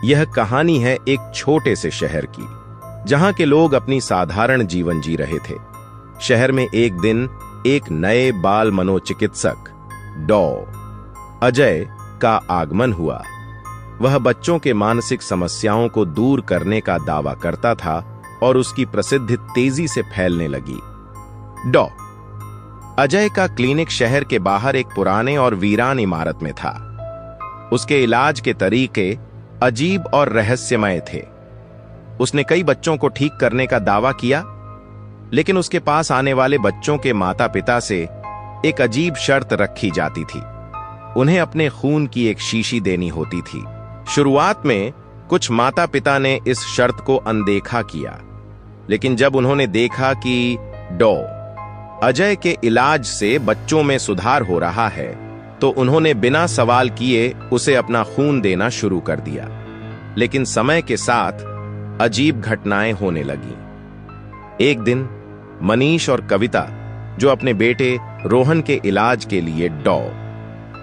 यह कहानी है एक छोटे से शहर की, जहां के लोग अपनी साधारण जीवन जी रहे थे। शहर में एक दिन एक नए बाल मनोचिकित्सक डॉ अजय का आगमन हुआ। वह बच्चों के मानसिक समस्याओं को दूर करने का दावा करता था और उसकी प्रसिद्धि तेजी से फैलने लगी। डॉ अजय का क्लिनिक शहर के बाहर एक पुराने और वीरान इमारत में था। उसके इलाज के तरीके अजीब और रहस्यमय थे। उसने कई बच्चों को ठीक करने का दावा किया, लेकिन उसके पास आने वाले बच्चों के माता पिता से एक अजीब शर्त रखी जाती थी। उन्हें अपने खून की एक शीशी देनी होती थी। शुरुआत में कुछ माता पिता ने इस शर्त को अनदेखा किया, लेकिन जब उन्होंने देखा कि डॉ अजय के इलाज से बच्चों में सुधार हो रहा है, तो उन्होंने बिना सवाल किए उसे अपना खून देना शुरू कर दिया। लेकिन समय के साथ अजीब घटनाएं होने लगीं। एक दिन मनीष और कविता, जो अपने बेटे रोहन के इलाज के लिए डॉ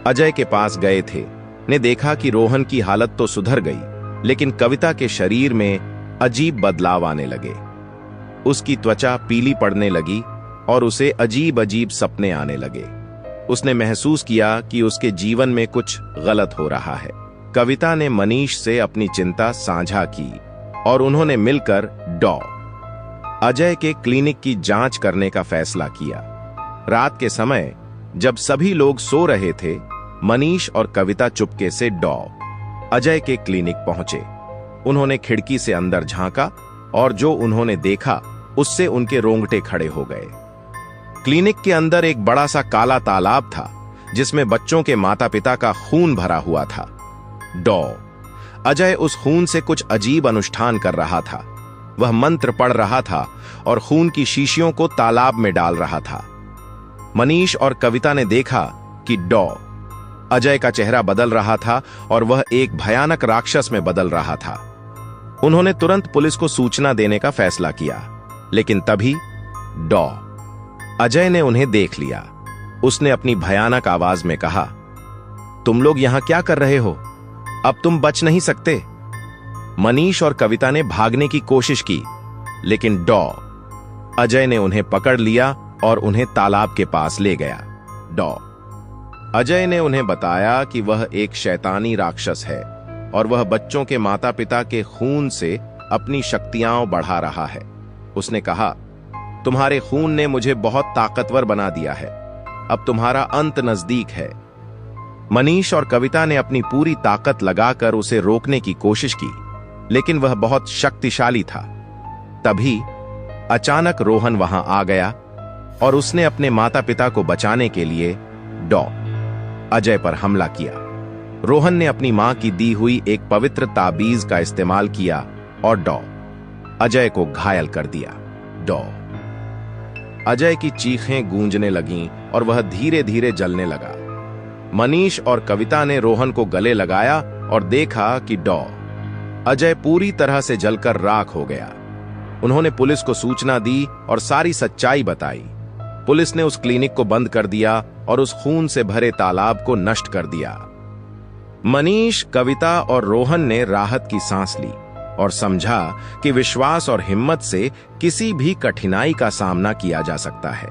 अजय के पास गए थे, ने देखा कि रोहन की हालत तो सुधर गई, लेकिन कविता के शरीर में अजीब बदलाव आने लगे। उसकी त्वचा पीली पड़ने लगी और उसे अजीब अजीब सपने आने लगे। उसने महसूस किया कि उसके जीवन में कुछ गलत हो रहा है। कविता ने मनीष से अपनी चिंता साझा की और उन्होंने मिलकर डॉ अजय के क्लिनिक की जांच करने का फैसला किया। रात के समय जब सभी लोग सो रहे थे, मनीष और कविता चुपके से डॉ अजय के क्लिनिक पहुंचे। उन्होंने खिड़की से अंदर झांका और जो उन्होंने देखा उससे उनके रोंगटे खड़े हो गए। क्लिनिक के अंदर एक बड़ा सा काला तालाब था, जिसमें बच्चों के माता पिता का खून भरा हुआ था। डॉ अजय उस खून से कुछ अजीब अनुष्ठान कर रहा था। वह मंत्र पढ़ रहा था और खून की शीशियों को तालाब में डाल रहा था। मनीष और कविता ने देखा कि डॉ अजय का चेहरा बदल रहा था और वह एक भयानक राक्षस में बदल रहा था। उन्होंने तुरंत पुलिस को सूचना देने का फैसला किया, लेकिन तभी डॉ अजय ने उन्हें देख लिया। उसने अपनी भयानक आवाज में कहा, तुम लोग यहां क्या कर रहे हो? अब तुम बच नहीं सकते। मनीष और कविता ने भागने की कोशिश की, लेकिन डॉ अजय ने उन्हें पकड़ लिया और उन्हें तालाब के पास ले गया। डॉ अजय ने उन्हें बताया कि वह एक शैतानी राक्षस है और वह बच्चों के माता पिता के खून से अपनी शक्तियां बढ़ा रहा है। उसने कहा, तुम्हारे खून ने मुझे बहुत ताकतवर बना दिया है। अब तुम्हारा अंत नजदीक है। मनीष और कविता ने अपनी पूरी ताकत लगाकर उसे रोकने की कोशिश की, लेकिन वह बहुत शक्तिशाली था। तभी अचानक रोहन वहां आ गया और उसने अपने माता पिता को बचाने के लिए डॉ अजय पर हमला किया। रोहन ने अपनी मां की दी हुई एक पवित्र ताबीज का इस्तेमाल किया और डॉ अजय को घायल कर दिया। डॉ अजय की चीखें गूंजने लगीं और वह धीरे धीरे जलने लगा। मनीष और कविता ने रोहन को गले लगाया और देखा कि डॉ अजय पूरी तरह से जलकर राख हो गया। उन्होंने पुलिस को सूचना दी और सारी सच्चाई बताई। पुलिस ने उस क्लिनिक को बंद कर दिया और उस खून से भरे तालाब को नष्ट कर दिया। मनीष, कविता और रोहन ने राहत की सांस ली और समझा कि विश्वास और हिम्मत से किसी भी कठिनाई का सामना किया जा सकता है।